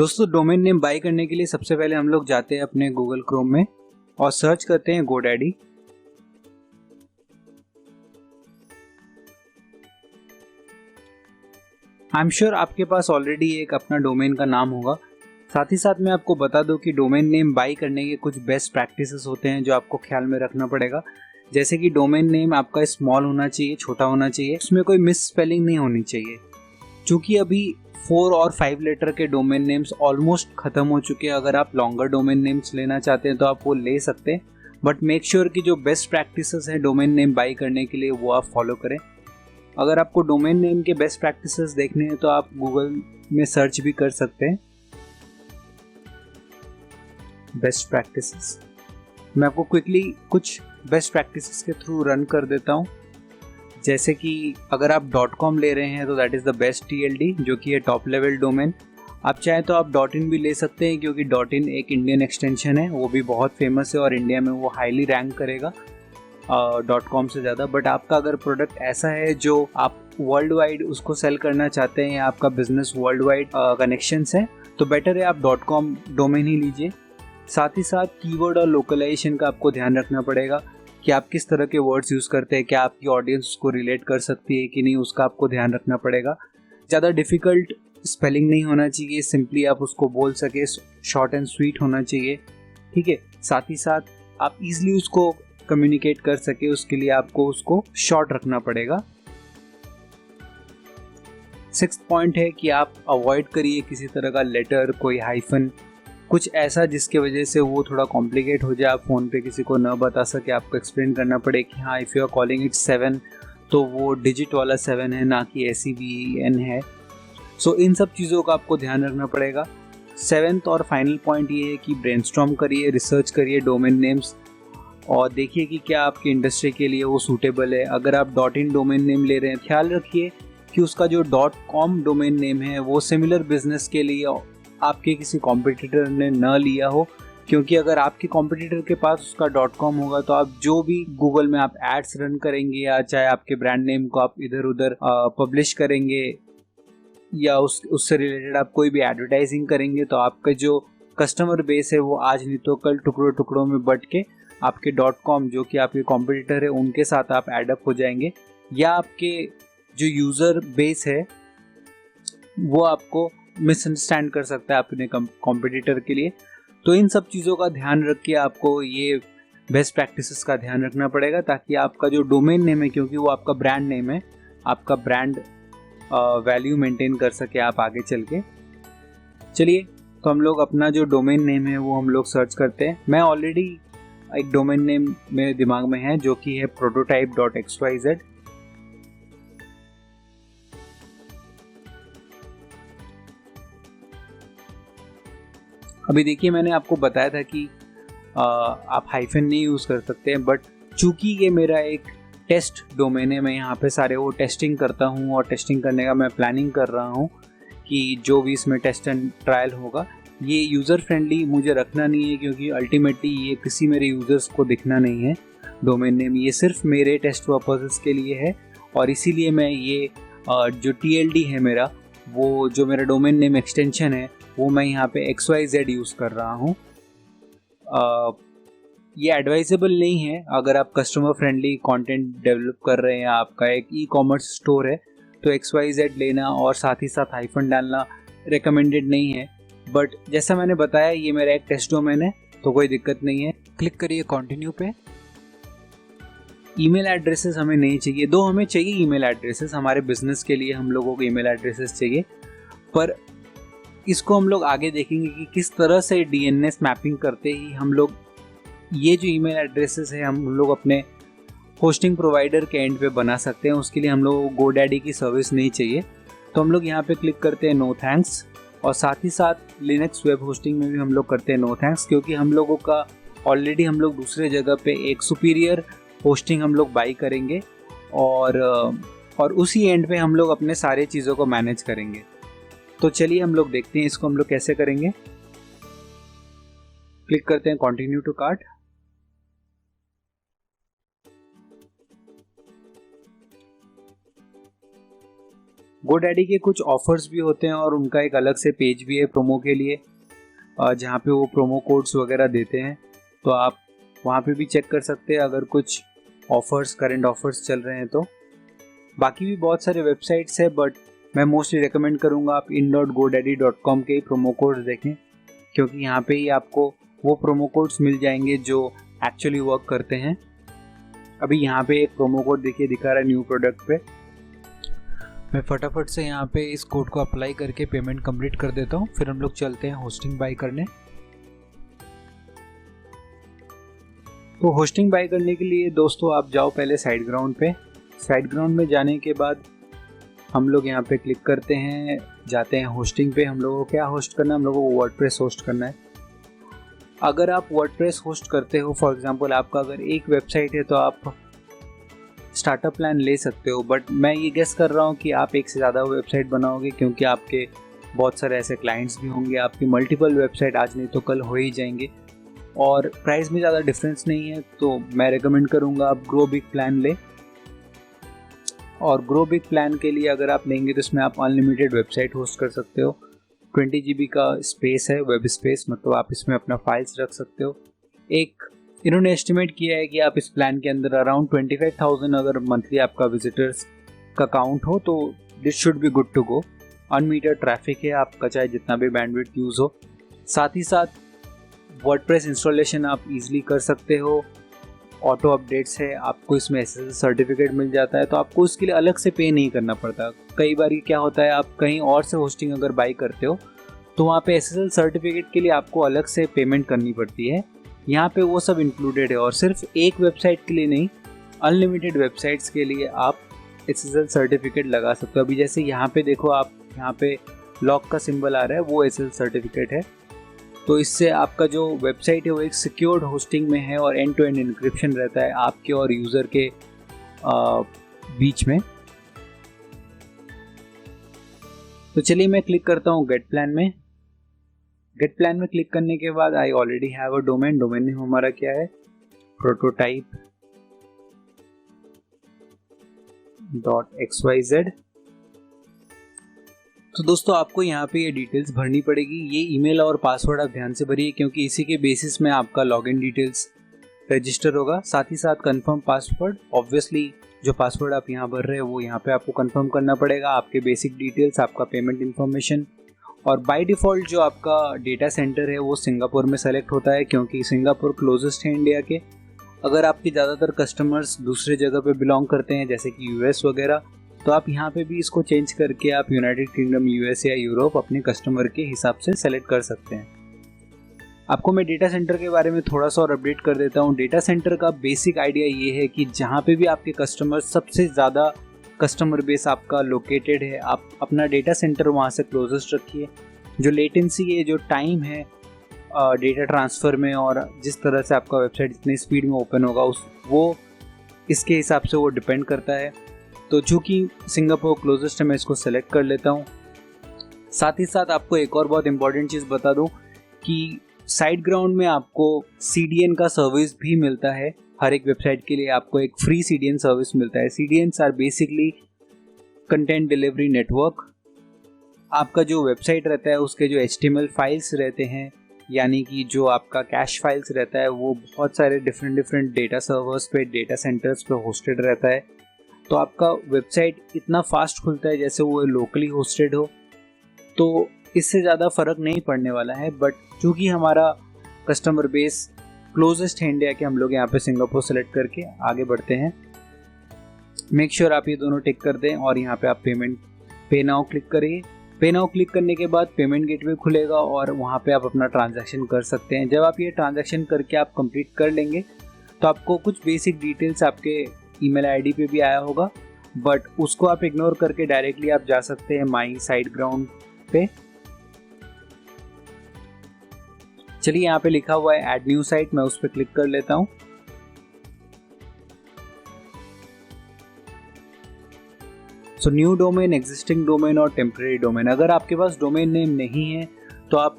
दोस्तों domain name by करने के लिए सबसे पहले हम लोग जाते हैं अपने गूगल क्रोम में और सर्च करते हैं GoDaddy। आई एम श्योर आपके पास ऑलरेडी एक अपना डोमेन का नाम होगा। साथ ही साथ मैं आपको बता दूं कि डोमेन नेम बाय करने के कुछ बेस्ट प्रैक्टिसेस होते हैं जो आपको ख्याल में रखना पड़ेगा। जैसे कि डोमेन नेम आपका स्मॉल होना चाहिए, छोटा होना चाहिए, उसमें कोई मिस स्पेलिंग नहीं होनी चाहिए। क्योंकि अभी 4 और 5 लेटर के डोमेन नेम्स ऑलमोस्ट खत्म हो चुके हैं। अगर आप लॉन्गर डोमेन नेम्स लेना चाहते हैं तो आप वो ले सकते हैं, बट मेक श्योर कि जो बेस्ट प्रैक्टिसेस हैं डोमेन नेम बाय करने के लिए वो आप फॉलो करें। अगर आपको डोमेन नेम के बेस्ट प्रैक्टिसेस देखने हैं तो आप गूगल में सर्च भी कर सकते हैं बेस्ट प्रैक्टिसेस। मैं आपको क्विकली कुछ बेस्ट प्रैक्टिसेस के थ्रू रन कर देता हूं। जैसे कि अगर आप .com ले रहे हैं तो that is the best TLD, जो कि है टॉप लेवल डोमेन। आप चाहें तो आप .in भी ले सकते हैं, क्योंकि .in एक इंडियन एक्सटेंशन है, वो भी बहुत फेमस है और इंडिया में वो हाईली रैंक करेगा .com से ज़्यादा। बट आपका अगर प्रोडक्ट ऐसा है जो आप वर्ल्ड वाइड उसको सेल करना चाहते हैं या आपका बिजनेस वर्ल्ड वाइड कनेक्शंस है, तो बेटर है आप .com डोमेन ही लीजिए। साथ ही साथ कीवर्ड और लोकलाइजेशन का आपको ध्यान रखना पड़ेगा कि आप किस तरह के वर्ड्स यूज़ करते हैं, क्या आपकी ऑडियंस उसको रिलेट कर सकती है कि नहीं, उसका आपको ध्यान रखना पड़ेगा। ज़्यादा डिफ़िकल्ट स्पेलिंग नहीं होना चाहिए, सिंपली आप उसको बोल सके, शॉर्ट एंड स्वीट होना चाहिए, ठीक है। साथ ही साथ आप ईजिली उसको कम्युनिकेट कर सके, उसके लिए आपको उसको शॉर्ट रखना पड़ेगा। 6th पॉइंट है कि आप अवॉइड करिए किसी तरह का लेटर, कोई हाइफन, कुछ ऐसा जिसके वजह से वो थोड़ा कॉम्प्लिकेट हो जाए, आप फ़ोन पे किसी को न बता सके, आपको एक्सप्लेन करना पड़े कि हाँ if you are calling it 7 तो वो डिजिट वाला 7 है, ना कि SEVEN है। सो इन सब चीज़ों का आपको ध्यान रखना पड़ेगा। 7th और फाइनल पॉइंट ये है कि ब्रेनस्टॉर्म करिए, रिसर्च करिए डोमेन नेम्स और देखिए कि क्या आपकी इंडस्ट्री के लिए वो सूटेबल है। अगर आप .in डोमेन नेम ले रहे हैं, ख्याल रखिए कि उसका जो .com डोमेन नेम है वो सिमिलर बिजनेस के लिए आपके किसी कॉम्पिटिटर ने न लिया हो, क्योंकि अगर आपके कॉम्पिटिटर के पास उसका .com होगा तो आप जो भी गूगल में आप एड्स रन करेंगे या चाहे आपके ब्रांड नेम को आप इधर उधर पब्लिश करेंगे या उससे रिलेटेड आप कोई भी एडवर्टाइजिंग करेंगे, तो आपका जो कस्टमर बेस है वो आज नहीं तो कल टुकड़ों टुकड़ों में बट के आपके .com जो कि आपके कॉम्पिटिटर है उनके साथ आप एडअप हो जाएंगे, या आपके जो यूज़र बेस है वो आपको मिसअंडरस्टैंड कर सकता है अपने कॉम्पिटिटर के लिए। तो इन सब चीज़ों का ध्यान रख के आपको ये बेस्ट प्रैक्टिसेस का ध्यान रखना पड़ेगा, ताकि आपका जो डोमेन नेम है, क्योंकि वो आपका ब्रांड नेम है, आपका ब्रांड वैल्यू मेंटेन कर सके आप आगे चल के। चलिए तो हम लोग अपना जो डोमेन नेम है वो हम लोग सर्च करते हैं। मैं ऑलरेडी एक डोमेन नेम मेरे दिमाग में है जो कि है prototype.xyz। अभी देखिए मैंने आपको बताया था कि आप हाइफन नहीं यूज़ कर सकते हैं, बट चूंकि ये मेरा एक टेस्ट डोमेन है, मैं यहाँ पे सारे वो टेस्टिंग करता हूँ और टेस्टिंग करने का मैं प्लानिंग कर रहा हूँ कि जो भी इसमें टेस्ट एंड ट्रायल होगा ये यूज़र फ्रेंडली मुझे रखना नहीं है, क्योंकि अल्टीमेटली ये किसी मेरे यूज़र्स को दिखना नहीं है डोमेन नेम, ये सिर्फ मेरे टेस्ट पर्पसेस के लिए है। और इसीलिए मैं ये जो TLD है मेरा, वो जो मेरा डोमेन नेम एक्सटेंशन है वो मैं यहाँ पे XYZ यूज़ कर रहा हूँ। ये एडवाइजेबल नहीं है अगर आप कस्टमर फ्रेंडली कंटेंट डेवलप कर रहे हैं, आपका एक ई-कॉमर्स स्टोर है, तो XYZ लेना और साथ ही साथ हाइफन डालना रिकमेंडेड नहीं है। बट जैसा मैंने बताया ये मेरा एक टेस्ट डोमेन है तो कोई दिक्कत नहीं है। क्लिक करिए कंटिन्यू पे। ईमेल एड्रेसेस हमें नहीं चाहिए, दो हमें चाहिए ईमेल एड्रेसेस, हमारे बिजनेस के लिए हम लोगों को ईमेल एड्रेसेस चाहिए, पर इसको हम लोग आगे देखेंगे कि किस तरह से DNS मैपिंग करते ही हम लोग ये जो ईमेल एड्रेसेस है हम लोग अपने होस्टिंग प्रोवाइडर के एंड पे बना सकते हैं। उसके लिए हम लोग को GoDaddy की सर्विस नहीं चाहिए, तो हम लोग यहाँ पे क्लिक करते हैं नो थैंक्स। और साथ ही साथ लिनक्स वेब होस्टिंग में भी हम लोग करते हैं नो थैंक्स, क्योंकि हम लोगों का ऑलरेडी हम लोग दूसरे जगह पे एक सुपीरियर होस्टिंग हम लोग बाई करेंगे और उसी एंड पे हम लोग अपने सारे चीज़ों को मैनेज करेंगे। तो चलिए हम लोग देखते हैं इसको हम लोग कैसे करेंगे। क्लिक करते हैं कंटिन्यू टू कार्ट। GoDaddy के कुछ ऑफर्स भी होते हैं और उनका एक अलग से पेज भी है प्रोमो के लिए, जहाँ पे वो प्रोमो कोड्स वगैरह देते हैं, तो आप वहाँ पे भी चेक कर सकते हैं अगर कुछ ऑफर्स, करंट ऑफर्स चल रहे हैं तो। बाकी भी बहुत सारे वेबसाइट्स है, बट मैं मोस्टली रेकमेंड करूँगा आप in.godaddy.com के प्रोमो कोड्स देखें, क्योंकि यहाँ पे ही आपको वो प्रोमो कोड्स मिल जाएंगे जो एक्चुअली वर्क करते हैं। अभी यहाँ पे एक प्रोमो कोड देखिए दिखा रहा है न्यू प्रोडक्ट पे। मैं फटाफट से यहाँ पे इस कोड को अप्लाई करके पेमेंट कंप्लीट कर देता हूँ, फिर हम लोग चलते हैं होस्टिंग बाय करने। तो होस्टिंग बाय करने के लिए दोस्तों आप जाओ पहले SiteGround पे। SiteGround में जाने के बाद हम लोग यहाँ पे क्लिक करते हैं, जाते हैं होस्टिंग पे। हम लोगों को क्या होस्ट करना है, हम लोगों को वर्डप्रेस होस्ट करना है। अगर आप वर्डप्रेस होस्ट करते हो, फॉर एग्जांपल आपका अगर एक वेबसाइट है तो आप स्टार्टअप प्लान ले सकते हो, बट मैं ये गेस कर रहा हूँ कि आप एक से ज़्यादा वेबसाइट बनाओगे, क्योंकि आपके बहुत सारे ऐसे क्लाइंट्स भी होंगे, आपकी मल्टीपल वेबसाइट आज नहीं तो कल हो ही जाएंगे और प्राइस में ज़्यादा डिफरेंस नहीं है। तो मैं रेकमेंड करूँगा आप ग्रो बिग प्लान ले। और ग्रो बिग प्लान के लिए अगर आप लेंगे तो इसमें आप अनलिमिटेड वेबसाइट होस्ट कर सकते हो। 20 GB का स्पेस है, वेब स्पेस, मतलब आप इसमें अपना फाइल्स रख सकते हो। एक इन्होंने एस्टिमेट किया है कि आप इस प्लान के अंदर अराउंड 25,000 अगर मंथली आपका विजिटर्स का काउंट हो तो this should be good to go. Unmetered traffic है आपका, चाहे जितना भी बैंडविड्थ यूज़ हो। साथ ही साथ वर्डप्रेस इंस्टॉलेशन आप इजीली कर सकते हो। ऑटो अपडेट्स है, आपको इसमें SSL सर्टिफिकेट मिल जाता है, तो आपको उसके लिए अलग से पे नहीं करना पड़ता। कई बार क्या होता है, आप कहीं और से होस्टिंग अगर बाई करते हो तो वहाँ पे SSL सर्टिफिकेट के लिए आपको अलग से पेमेंट करनी पड़ती है। यहाँ पे वो सब इंक्लूडेड है और सिर्फ एक वेबसाइट के लिए नहीं, अनलिमिटेड वेबसाइट्स के लिए आप SSL सर्टिफिकेट लगा सकते हो। अभी जैसे यहाँ पे देखो, आप यहाँ पे लॉक का सिंबल आ रहा है, वो SSL सर्टिफिकेट है। तो इससे आपका जो वेबसाइट है वो एक सिक्योर्ड होस्टिंग में है और एंड टू एंड इनक्रिप्शन रहता है आपके और यूज़र के बीच में। तो चलिए मैं क्लिक करता हूँ गेट प्लान में। गेट प्लान में क्लिक करने के बाद I already have a domain. Domain name हमारा क्या है, prototype.xyz। तो दोस्तों आपको यहाँ पे ये डिटेल्स भरनी पड़ेगी। ये ईमेल और पासवर्ड आप ध्यान से भरिए, क्योंकि इसी के बेसिस में आपका लॉगिन डिटेल्स रजिस्टर होगा। साथ ही साथ कंफर्म पासवर्ड, ऑब्वियसली जो पासवर्ड आप यहाँ भर रहे हो वो यहाँ पे आपको कंफर्म करना पड़ेगा। आपके बेसिक डिटेल्स, आपका पेमेंट इन्फॉर्मेशन, और बाय डिफ़ॉल्ट जो आपका डेटा सेंटर है वो सिंगापुर में सेलेक्ट होता है, क्योंकि सिंगापुर क्लोजेस्ट है इंडिया के। अगर आपके ज़्यादातर कस्टमर्स दूसरे जगह पे बिलोंग करते हैं जैसे कि US वगैरह, तो आप यहाँ पे भी इसको चेंज करके आप यूनाइटेड किंगडम, US या यूरोप अपने कस्टमर के हिसाब से सेलेक्ट कर सकते हैं। आपको मैं डेटा सेंटर के बारे में थोड़ा सा और अपडेट कर देता हूँ। डेटा सेंटर का बेसिक आइडिया ये है कि जहाँ पे भी आपके कस्टमर, सबसे ज़्यादा कस्टमर बेस आपका लोकेटेड है, आप अपना डेटा सेंटर वहाँ से क्लोजेस्ट रखिए। जो लेटेंसी है, जो टाइम है डेटा ट्रांसफ़र में, और जिस तरह से आपका वेबसाइट जितनी स्पीड में ओपन होगा वो इसके हिसाब से वो डिपेंड करता है। तो चूँकि सिंगापुर क्लोजेस्ट है, मैं इसको सेलेक्ट कर लेता हूँ। साथ ही साथ आपको एक और बहुत इंपॉर्टेंट चीज़ बता दूँ कि SiteGround में आपको CDN का सर्विस भी मिलता है। हर एक वेबसाइट के लिए आपको एक फ्री CDN सर्विस मिलता है। CDNs are basically content delivery network. आपका जो वेबसाइट रहता है उसके जो HTML फाइल्स रहते हैं, यानी कि जो आपका कैश फाइल्स रहता है, वो बहुत सारे डिफरेंट डेटा सर्वर्स पे, डेटा सेंटर्स पे होस्टेड रहता है। तो आपका वेबसाइट इतना फास्ट खुलता है जैसे वो लोकली होस्टेड हो। तो इससे ज़्यादा फ़र्क नहीं पड़ने वाला है। बट चूँकि हमारा कस्टमर बेस क्लोजेस्ट है इंडिया के, हम लोग यहाँ पे सिंगापुर सेलेक्ट करके आगे बढ़ते हैं। मेक श्योर आप ये दोनों टिक कर दें और यहाँ पे आप पे नाउ क्लिक करिए। पे नाउ क्लिक करने के बाद पेमेंट गेटवे खुलेगा और वहाँ पे आप अपना ट्रांजैक्शन कर सकते हैं। जब आप ये ट्रांजैक्शन करके आप कंप्लीट कर लेंगे तो आपको कुछ बेसिक डिटेल्स आपके ईमेल आईडी पे भी आया होगा, बट उसको आप इग्नोर करके डायरेक्टली आप जा सकते हैं माई SiteGround पे। चलिए यहाँ पे लिखा हुआ है ऐड न्यू साइट, मैं उस पर क्लिक कर लेता हूँ। So new domain, existing domain और टेम्परेरी डोमेन। अगर आपके पास डोमेन नेम नहीं है तो आप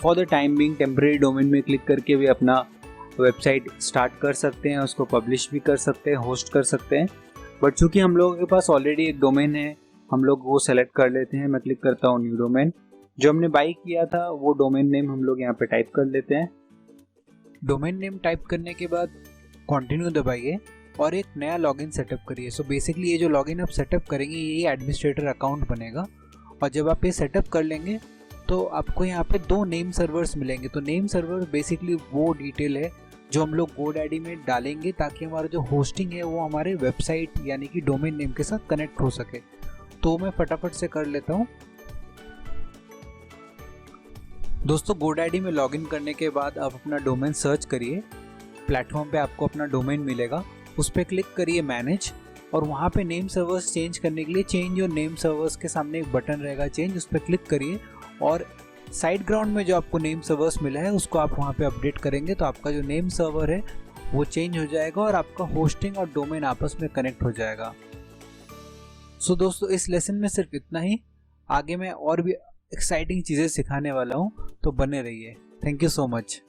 for the time being temporary domain में क्लिक करके भी अपना वेबसाइट स्टार्ट कर सकते हैं, उसको पब्लिश भी कर सकते हैं, होस्ट कर सकते हैं। बट चूंकि हम लोगों के पास ऑलरेडी एक डोमेन है हम लोग वो सेलेक्ट कर लेते हैं। मैं क्लिक करता हूँ न्यू डोमेन। जो हमने बाई किया था वो डोमेन नेम हम लोग यहाँ पे टाइप कर लेते हैं। डोमेन नेम टाइप करने के बाद कंटिन्यू दबाइए और एक नया लॉगिन सेटअप करिए। सो बेसिकली ये जो लॉगिन आप सेटअप करेंगे ये एडमिनिस्ट्रेटर अकाउंट बनेगा। और जब आप ये सेटअप कर लेंगे तो आपको यहाँ पे 2 नेम सर्वर्स मिलेंगे। तो नेम सर्वर बेसिकली वो डिटेल है जो हम लोग GoDaddy में डालेंगे ताकि हमारा जो होस्टिंग है वो हमारे वेबसाइट यानी कि डोमेन नेम के साथ कनेक्ट हो सके। तो मैं फटाफट से कर लेता हूँ। दोस्तों GoDaddy में लॉगिन करने के बाद आप अपना डोमेन सर्च करिए। प्लेटफॉर्म पे आपको अपना डोमेन मिलेगा, उस पर क्लिक करिए मैनेज और वहाँ पे नेम सर्वर्स चेंज करने के लिए चेंज योर नेम सर्वर्स के सामने एक बटन रहेगा चेंज, उस पर क्लिक करिए और साइड ग्राउंड में जो आपको नेम सर्वर्स मिला है उसको आप वहाँ पे अपडेट करेंगे तो आपका जो नेम सर्वर है वो चेंज हो जाएगा और आपका होस्टिंग और डोमेन आपस में कनेक्ट हो जाएगा। सो दोस्तों इस लेसन में सिर्फ इतना ही। आगे मैं और भी एक्साइटिंग चीज़ें सिखाने वाला हूँ, तो बने रहिए। Thank you so much.